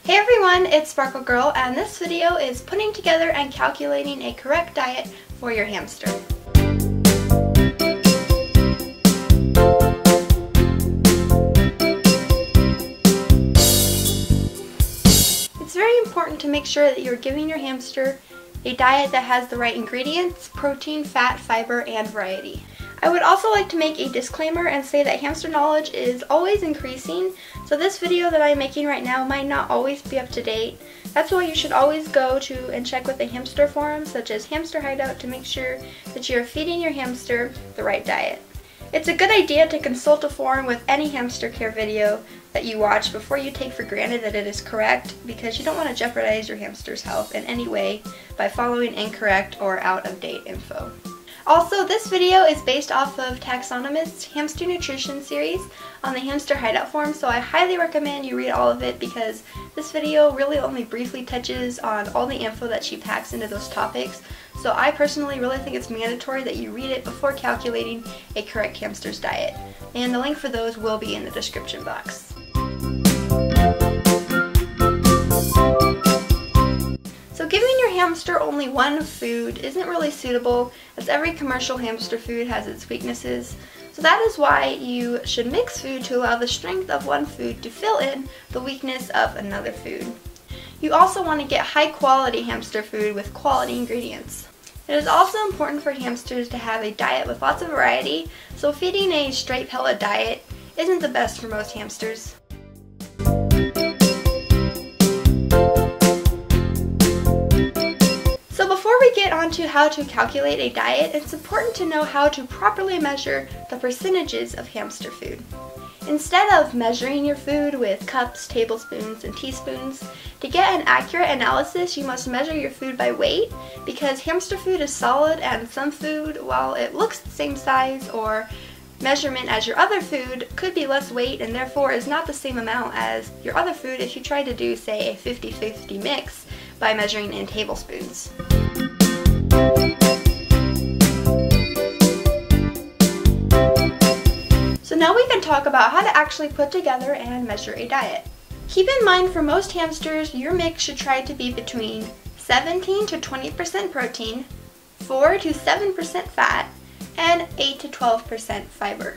Hey everyone, it's Sparkle Girl, and this video is putting together and calculating a correct diet for your hamster. It's very important to make sure that you're giving your hamster a diet that has the right ingredients, protein, fat, fiber, and variety. I would also like to make a disclaimer and say that hamster knowledge is always increasing, so this video that I'm making right now might not always be up to date. That's why you should always go to and check with the hamster forums such as Hamster Hideout to make sure that you're feeding your hamster the right diet. It's a good idea to consult a forum with any hamster care video that you watch before you take for granted that it is correct, because you don't want to jeopardize your hamster's health in any way by following incorrect or out-of-date info. Also, this video is based off of Taxonomist's Hamster Nutrition series on the Hamster Hideout forum, so I highly recommend you read all of it because this video really only briefly touches on all the info that she packs into those topics. So I personally really think it's mandatory that you read it before calculating a correct hamster's diet. And the link for those will be in the description box. So giving your hamster only one food isn't really suitable, as every commercial hamster food has its weaknesses. So that is why you should mix food to allow the strength of one food to fill in the weakness of another food. You also want to get high quality hamster food with quality ingredients. It is also important for hamsters to have a diet with lots of variety, so feeding a straight pellet diet isn't the best for most hamsters. Before we get on to how to calculate a diet, it's important to know how to properly measure the percentages of hamster food. Instead of measuring your food with cups, tablespoons, and teaspoons, to get an accurate analysis, you must measure your food by weight, because hamster food is solid, and some food, while it looks the same size or measurement as your other food, could be less weight and therefore is not the same amount as your other food if you try to do, say, a 50-50 mix by measuring in tablespoons. So now we can talk about how to actually put together and measure a diet. Keep in mind, for most hamsters, your mix should try to be between 17 to 20% protein, 4 to 7% fat, and 8 to 12% fiber.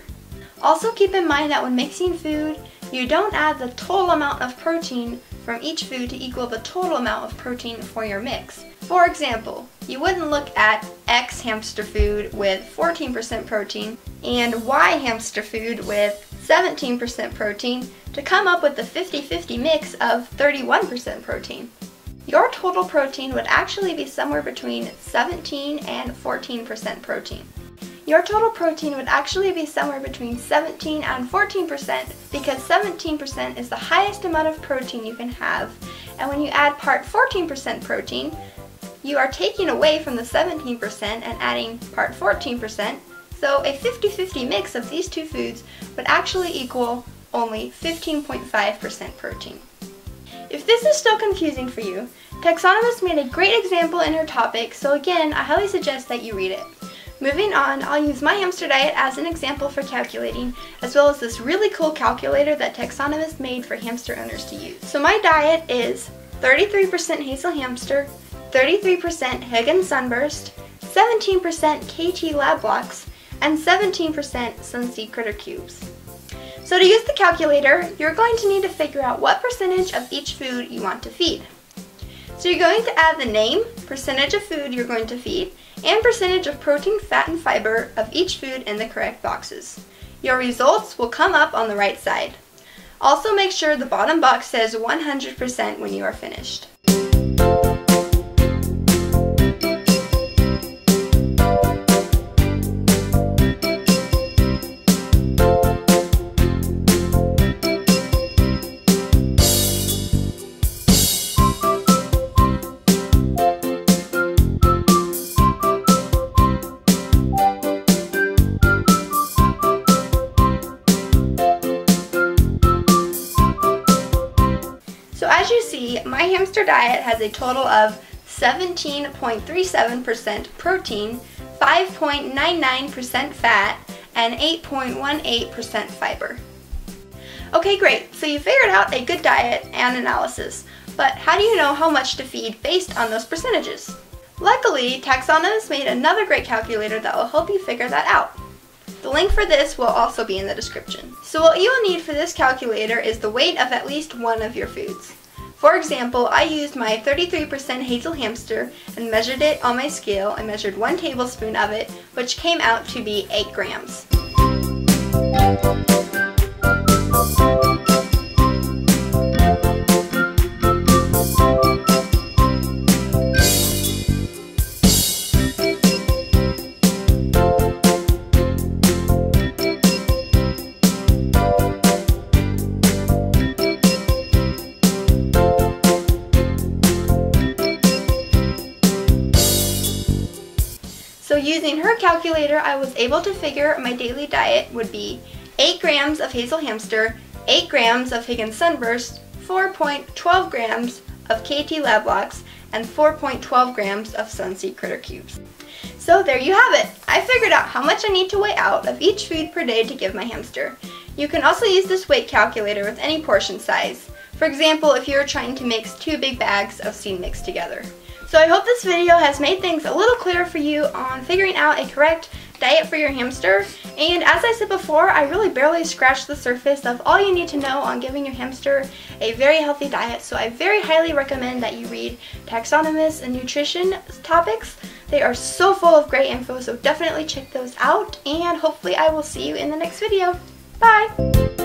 Also keep in mind that when mixing food, you don't add the total amount of protein from each food to equal the total amount of protein for your mix. For example, you wouldn't look at X hamster food with 14% protein and Y hamster food with 17% protein to come up with the 50-50 mix of 31% protein. Your total protein would actually be somewhere between 17 and 14% protein. Your total protein would actually be somewhere between 17 and 14% because 17% is the highest amount of protein you can have, and when you add part 14% protein, you are taking away from the 17% and adding part 14%, so a 50-50 mix of these two foods would actually equal only 15.5% protein. If this is still confusing for you, Taxonomist made a great example in her topic, so again, I highly suggest that you read it. Moving on, I'll use my hamster diet as an example for calculating, as well as this really cool calculator that Taxonomist made for hamster owners to use. So my diet is 33% Hazel Hamster, 33% Higgins Sunburst, 17% KT Lab Blocks, and 17% Sunseed Critter Cubes. So to use the calculator, you're going to need to figure out what percentage of each food you want to feed. So you're going to add the name, percentage of food you're going to feed, and percentage of protein, fat, and fiber of each food in the correct boxes. Your results will come up on the right side. Also make sure the bottom box says 100% when you are finished. As you see, my hamster diet has a total of 17.37% protein, 5.99% fat, and 8.18% fiber. Okay, great, so you figured out a good diet and analysis, but how do you know how much to feed based on those percentages? Luckily, Taxonomist made another great calculator that will help you figure that out. The link for this will also be in the description. So what you will need for this calculator is the weight of at least one of your foods. For example, I used my 33% hazel hamster and measured it on my scale and measured 1 tablespoon of it, which came out to be 8 grams. So using her calculator, I was able to figure my daily diet would be 8 grams of hazel hamster, 8 grams of Higgins sunburst, 4.12 grams of KT lab blocks, and 4.12 grams of Sunseed critter cubes. So there you have it! I figured out how much I need to weigh out of each food per day to give my hamster. You can also use this weight calculator with any portion size. For example, if you're trying to mix 2 big bags of seed mix together. So I hope this video has made things a little clearer for you on figuring out a correct diet for your hamster. And as I said before, I really barely scratched the surface of all you need to know on giving your hamster a very healthy diet. So I very highly recommend that you read Taxonomist and nutrition topics. They are so full of great info, so definitely check those out. And hopefully I will see you in the next video. Bye!